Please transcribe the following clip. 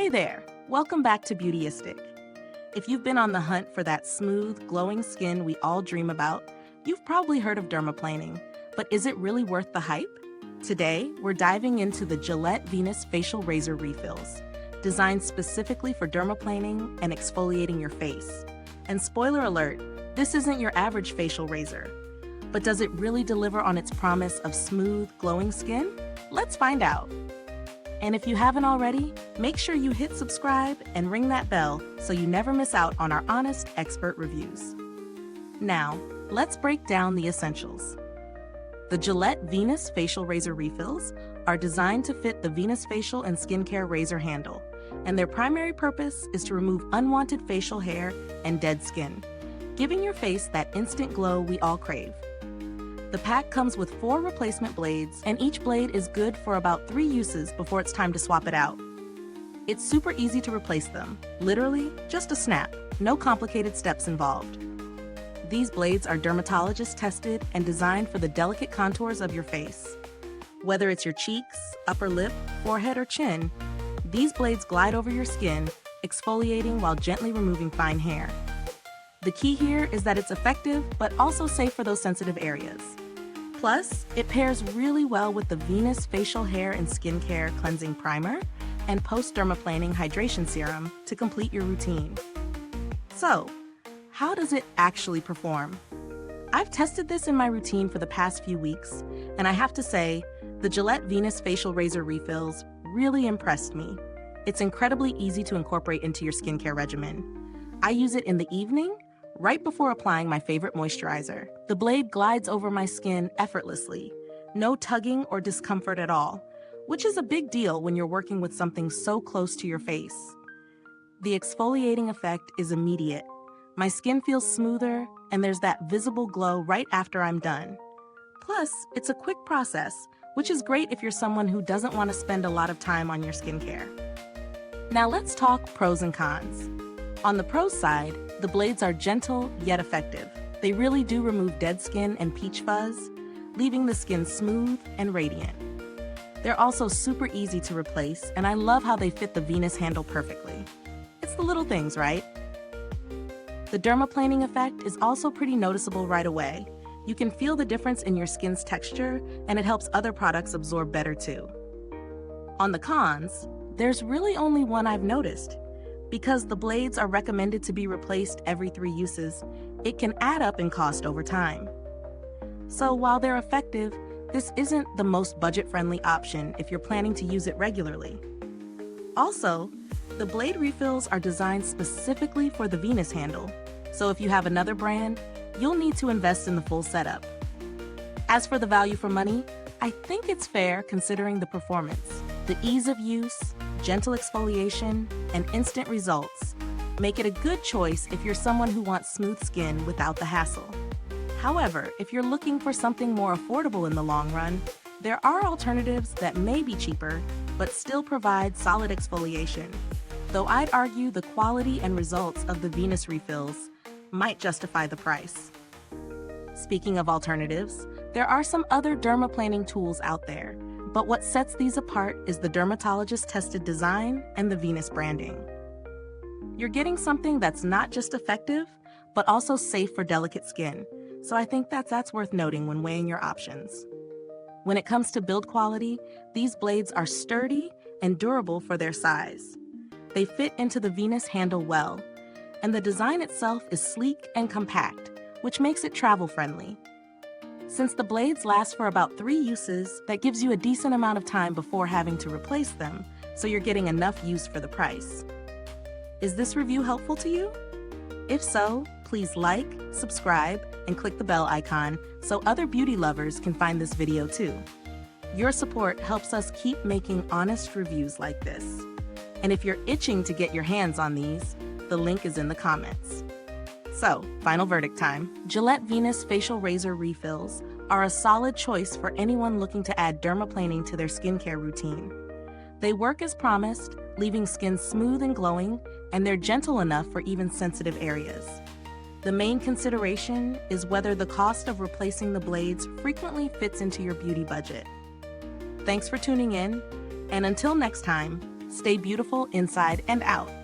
Hey there, welcome back to Beautyistic. If you've been on the hunt for that smooth, glowing skin we all dream about, you've probably heard of dermaplaning, but is it really worth the hype? Today, we're diving into the Gillette Venus Facial Razor Refills, designed specifically for dermaplaning and exfoliating your face. And spoiler alert, this isn't your average facial razor. But does it really deliver on its promise of smooth, glowing skin? Let's find out. And if you haven't already, make sure you hit subscribe and ring that bell so you never miss out on our honest expert reviews. Now, let's break down the essentials. The Gillette Venus Facial Razor Refills are designed to fit the Venus facial and skincare razor handle, and their primary purpose is to remove unwanted facial hair and dead skin, giving your face that instant glow we all crave. The pack comes with 4 replacement blades, and each blade is good for about 3 uses before it's time to swap it out. It's super easy to replace them. Literally, just a snap. No complicated steps involved. These blades are dermatologist tested and designed for the delicate contours of your face. Whether it's your cheeks, upper lip, forehead, or chin, these blades glide over your skin, exfoliating while gently removing fine hair. The key here is that it's effective, but also safe for those sensitive areas. Plus, it pairs really well with the Venus Facial Hair and Skincare Cleansing Primer and Post-Dermaplaning Hydration Serum to complete your routine. So, how does it actually perform? I've tested this in my routine for the past few weeks, and I have to say, the Gillette Venus Facial Razor Refills really impressed me. It's incredibly easy to incorporate into your skincare regimen. I use it in the evening, right before applying my favorite moisturizer. The blade glides over my skin effortlessly, no tugging or discomfort at all, which is a big deal when you're working with something so close to your face. The exfoliating effect is immediate. My skin feels smoother, and there's that visible glow right after I'm done. Plus, it's a quick process, which is great if you're someone who doesn't want to spend a lot of time on your skincare. Now let's talk pros and cons. On the pros side, the blades are gentle yet effective. They really do remove dead skin and peach fuzz, leaving the skin smooth and radiant. They're also super easy to replace, and I love how they fit the Venus handle perfectly. It's the little things, right? The dermaplaning effect is also pretty noticeable right away. You can feel the difference in your skin's texture, and it helps other products absorb better too. On the cons, there's really only one I've noticed. Because the blades are recommended to be replaced every 3 uses, it can add up in cost over time. So while they're effective, this isn't the most budget-friendly option if you're planning to use it regularly. Also, the blade refills are designed specifically for the Venus handle, so if you have another brand, you'll need to invest in the full setup. As for the value for money, I think it's fair considering the performance. The ease of use, gentle exfoliation, and instant results make it a good choice if you're someone who wants smooth skin without the hassle. However, if you're looking for something more affordable in the long run, there are alternatives that may be cheaper, but still provide solid exfoliation. Though I'd argue the quality and results of the Venus refills might justify the price. Speaking of alternatives, there are some other dermaplaning tools out there, but what sets these apart is the dermatologist-tested design and the Venus branding. You're getting something that's not just effective, but also safe for delicate skin, so I think that's worth noting when weighing your options. When it comes to build quality, these blades are sturdy and durable for their size. They fit into the Venus handle well, and the design itself is sleek and compact, which makes it travel-friendly. Since the blades last for about 3 uses, that gives you a decent amount of time before having to replace them, so you're getting enough use for the price. Is this review helpful to you? If so, please like, subscribe, and click the bell icon so other beauty lovers can find this video too. Your support helps us keep making honest reviews like this. And if you're itching to get your hands on these, the link is in the comments. So, final verdict time. Gillette Venus Facial Razor Refills are a solid choice for anyone looking to add dermaplaning to their skincare routine. They work as promised, leaving skin smooth and glowing, and they're gentle enough for even sensitive areas. The main consideration is whether the cost of replacing the blades frequently fits into your beauty budget. Thanks for tuning in, and until next time, Stay beautiful inside and out.